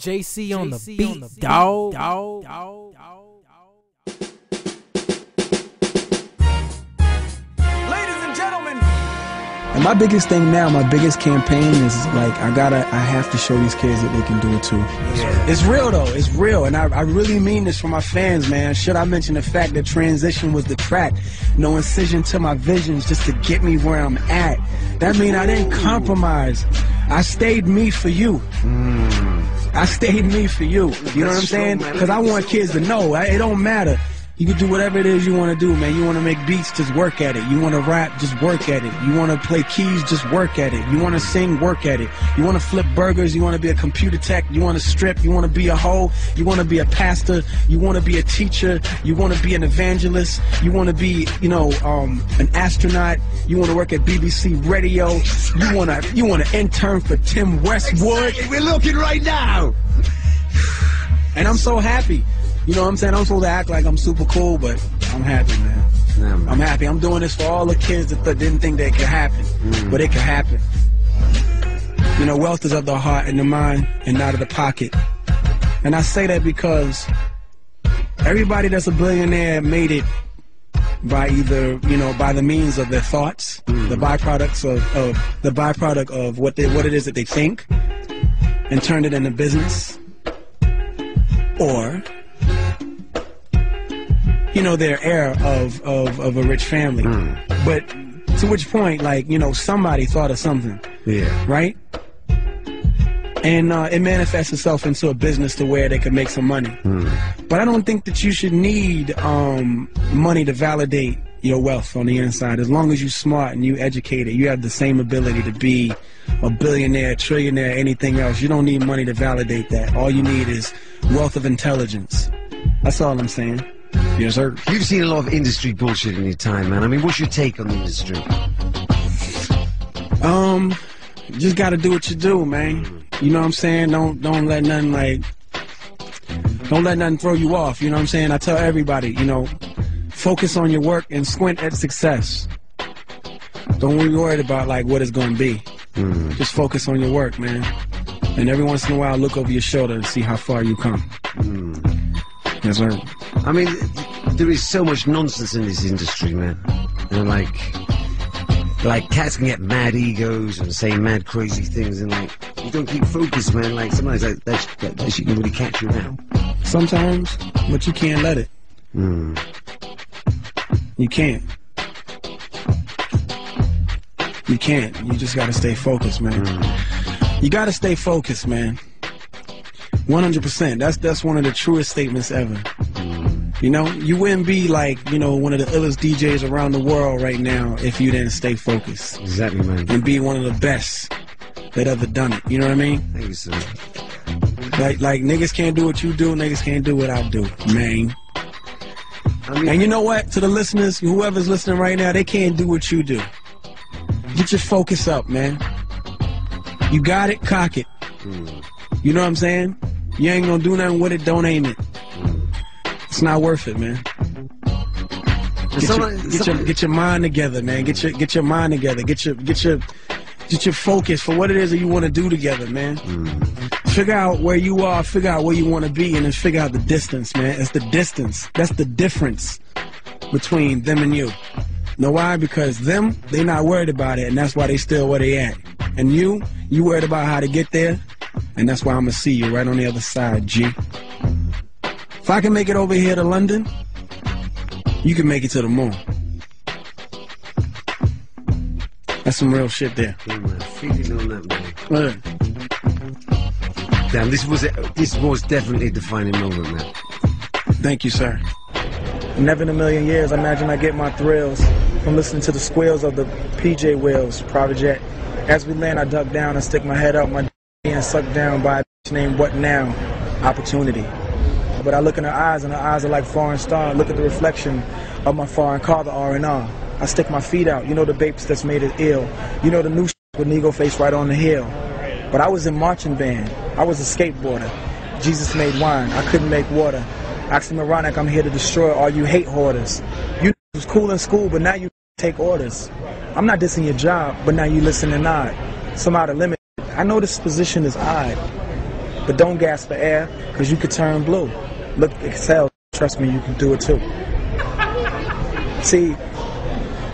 JC on the beat, dog. Ladies and gentlemen. And my biggest thing now, my biggest campaign is like, I have to show these kids that they can do it too. Yeah. It's real though, it's real. And I really mean this for my fans, man. Should I mention the fact that transition was the track? No incision to my visions just to get me where I'm at. That mean I didn't compromise. I stayed me for you. I stayed me for you. You know what I'm saying? Because I want kids to know, it don't matter. You can do whatever it is you want to do, man. You want to make beats, just work at it. You want to rap, just work at it. You want to play keys, just work at it. You want to sing, work at it. You want to flip burgers, you want to be a computer tech, you want to strip, you want to be a hoe, you want to be a pastor, you want to be a teacher, you want to be an evangelist, you want to be, an astronaut, you want to work at BBC Radio, you want to intern for Tim Westwood. Exactly. We're looking right now. And I'm so happy. You know what I'm saying? I'm supposed to act like I'm super cool, but I'm happy, man. Yeah, man. I'm happy. I'm doing this for all the kids that didn't think that it could happen, but it could happen. You know, wealth is of the heart and the mind and not of the pocket. And I say that because everybody that's a billionaire made it by either, by the means of their thoughts, the byproduct of what it is that they think, and turned it into business, or they're heir of a rich family. But to which point, somebody thought of something. Yeah. Right? And it manifests itself into a business to where they can make some money. But I don't think that you should need money to validate your wealth on the inside. As long as you're smart and you educated, you have the same ability to be a billionaire, trillionaire, anything else. You don't need money to validate that. All you need is wealth of intelligence. That's all I'm saying. Yes, sir. You've seen a lot of industry bullshit in your time, man. I mean, what's your take on the industry? You just gotta do what you do, man. You know what I'm saying? Don't let nothing throw you off. You know what I'm saying? I tell everybody, focus on your work and squint at success. Don't be worried about what it's gonna be. Just focus on your work, man. And every once in a while, look over your shoulder and see how far you come. Yes, sir. I mean, there is so much nonsense in this industry, man. And like cats can get mad egos and say mad crazy things, and you don't keep focused, man. Sometimes that shit can really catch you out. Sometimes, but you can't let it. You can't. You can't. You just gotta stay focused, man. You gotta stay focused, man. 100%. That's one of the truest statements ever. You wouldn't be one of the illest DJs around the world right now if you didn't stay focused. Exactly, man. And be one of the best that ever done it. You know what I mean? Thank you, sir. Like niggas can't do what you do, niggas can't do what I do, man. And you know what? To the listeners, whoever's listening right now, they can't do what you do. Get your focus up, man. You got it, cock it. You know what I'm saying? You ain't gonna do nothing with it, don't aim it. It's not worth it, man. Get your mind together, man. Get your mind together. Get your focus for what it is that you want to do together, man. Figure out where you are, figure out where you want to be, and then figure out the distance, man. It's the distance. That's the difference between them and you. Know why? Because them, they not worried about it, and that's why they still where they at. And you worried about how to get there, and that's why I'm gonna see you right on the other side, G. If I can make it over here to London, you can make it to the moon. That's some real shit there. Yeah, man. Feeling on that, man. Damn, this was definitely a defining moment, man. Thank you, sir. Never in a million years, I imagine I get my thrills from listening to the squeals of the PJ wheels, private jet. As we land, I duck down and stick my head up, my and sucked down by a bitch named What Now? Opportunity. But I look in her eyes, and her eyes are like foreign star. Look at the reflection of my foreign car, the R&R. I stick my feet out, the babes that's made it ill. The new with Negro face right on the hill. But I was in marching band. I was a skateboarder. Jesus made wine. I couldn't make water. Oxymoronic, I'm here to destroy all you hate hoarders. You was cool in school, but now you take orders. I'm not dissing your job, but now you listen and nod. Some out of limit. I know this position is odd. but don't gasp for air, because you could turn blue. Look, excel. Trust me, you can do it too. See,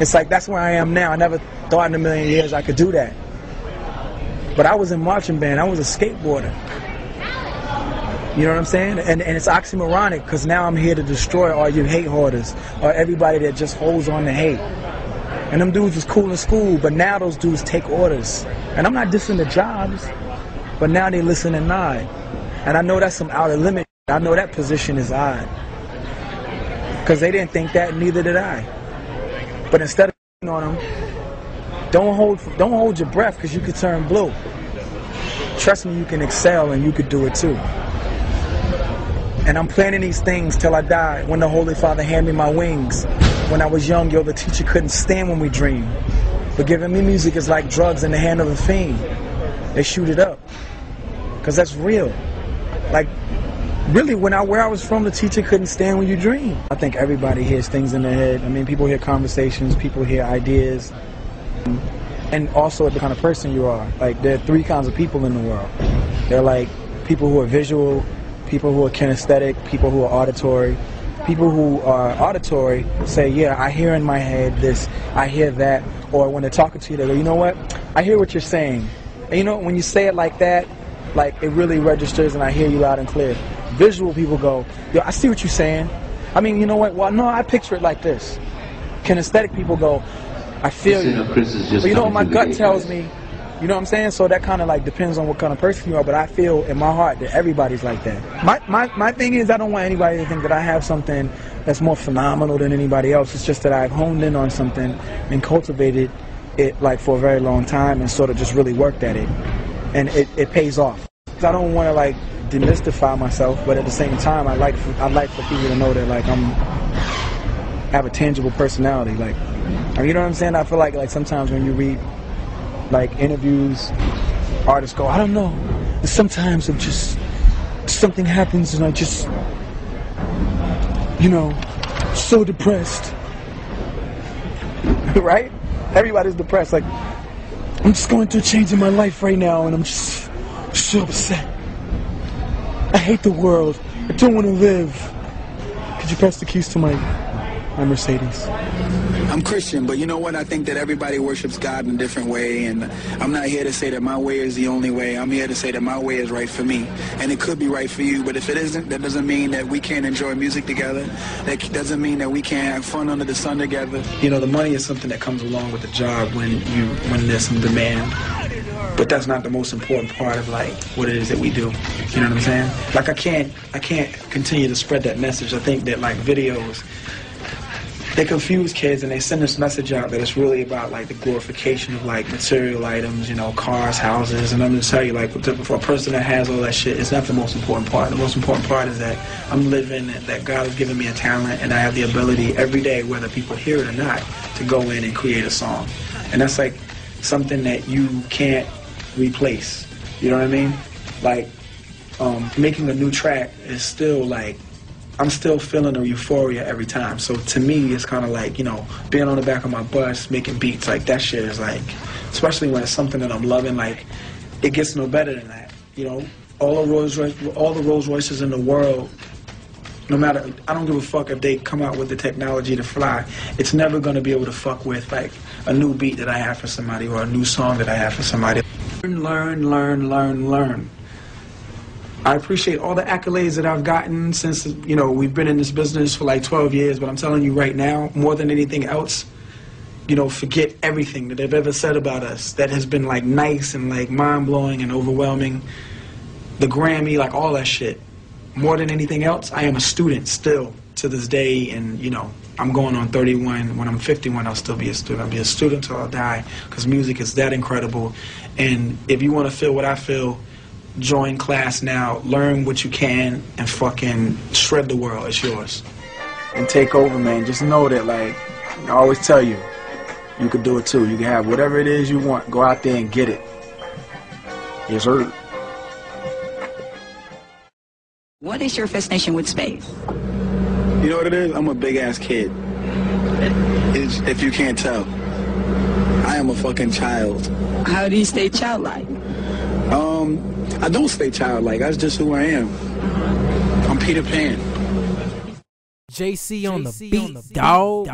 it's like that's where I am now. I never thought in a million years I could do that. But I was in marching band. I was a skateboarder. You know what I'm saying? And it's oxymoronic, because now I'm here to destroy all you hate hoarders, or everybody that just holds on to hate. And them dudes was cool in school, but now those dudes take orders. And I'm not dissing the jobs, but now they listen and nod. And I know that's some outer limit. I know that position is odd. Because they didn't think that, neither did I. But instead of on them, don't hold your breath, because you could turn blue. Trust me, you can excel and you could do it too. And I'm planning these things till I die. When the Holy Father handed me my wings. When I was young, the teacher couldn't stand when we dreamed. But giving me music is like drugs in the hand of a fiend. They shoot it up. Because that's real. Like, really, where I was from, the teacher couldn't stand when you dream. I think everybody hears things in their head. I mean, people hear conversations, people hear ideas. And also the kind of person you are. Like, there are three kinds of people in the world. They're like people who are visual, people who are kinesthetic, people who are auditory. People who are auditory say, yeah, I hear in my head this, I hear that. Or when they're talking to you, they go, you know what? I hear what you're saying. And you know, when you say it like that, like it really registers and I hear you loud and clear. Visual people go, yo, I see what you're saying. I mean, you know what? Well, no, I picture it like this. Kinesthetic people go, I feel you. But you know what my gut tells me? You know what I'm saying? So that kind of like depends on what kind of person you are, but I feel in my heart that everybody's like that. My thing is, I don't want anybody to think that I have something that's more phenomenal than anybody else. It's just that I've honed in on something and cultivated it like for a very long time and sort of just really worked at it. And it pays off. I don't want to like demystify myself, but at the same time, I like for people to know that like have a tangible personality. Like, you know what I'm saying? I feel like sometimes when you read like interviews, artists go, I don't know. And sometimes it just something happens and I just, you know, so depressed. Right? Everybody's depressed. Like, I'm just going through a change in my life right now and I'm just so upset. I hate the world. I don't want to live. Could you pass the keys to my Mercedes? I'm Christian, but you know what? I think that everybody worships God in a different way, and I'm not here to say that my way is the only way. I'm here to say that my way is right for me, and it could be right for you, but if it isn't, that doesn't mean that we can't enjoy music together. That doesn't mean that we can't have fun under the sun together. You know, the money is something that comes along with the job when there's some demand, but that's not the most important part of like what it is that we do. You know what I'm saying? Like I can't continue to spread that message. I think that like videos, they confuse kids and they send this message out that it's really about like the glorification of like material items, you know, cars, houses, and I'm gonna tell you like for a person that has all that shit, it's not the most important part. The most important part is that I'm living, that God has given me a talent and I have the ability every day, whether people hear it or not, to go in and create a song. And that's like something that you can't replace. You know what I mean? Like making a new track is still like, I'm still feeling a euphoria every time. So to me, it's kind of like, you know, being on the back of my bus, making beats, like that shit is like, especially when it's something that I'm loving, like, it gets no better than that. You know, all the Rolls Royces in the world, no matter, I don't give a fuck if they come out with the technology to fly, it's never going to be able to fuck with like a new beat that I have for somebody or a new song that I have for somebody. Learn. I appreciate all the accolades that I've gotten since, you know, we've been in this business for like 12 years, but I'm telling you right now, more than anything else, you know, forget everything that they've ever said about us that has been like nice and like mind-blowing and overwhelming. The Grammy, like all that shit. More than anything else, I am a student still to this day, and, you know, I'm going on 31. When I'm 51, I'll still be a student. I'll be a student till I die, because music is that incredible. And if you want to feel what I feel, join class now, learn what you can, and fucking shred the world. It's yours. And take over, man. Just know that, like, I always tell you, you can do it too. You can have whatever it is you want. Go out there and get it. Yes, sir. What is your fascination with space? You know what it is? I'm a big-ass kid. If you can't tell. I am a fucking child. How do you stay childlike? I don't stay childlike. That's just who I am. I'm Peter Pan. JC on the beat, dog.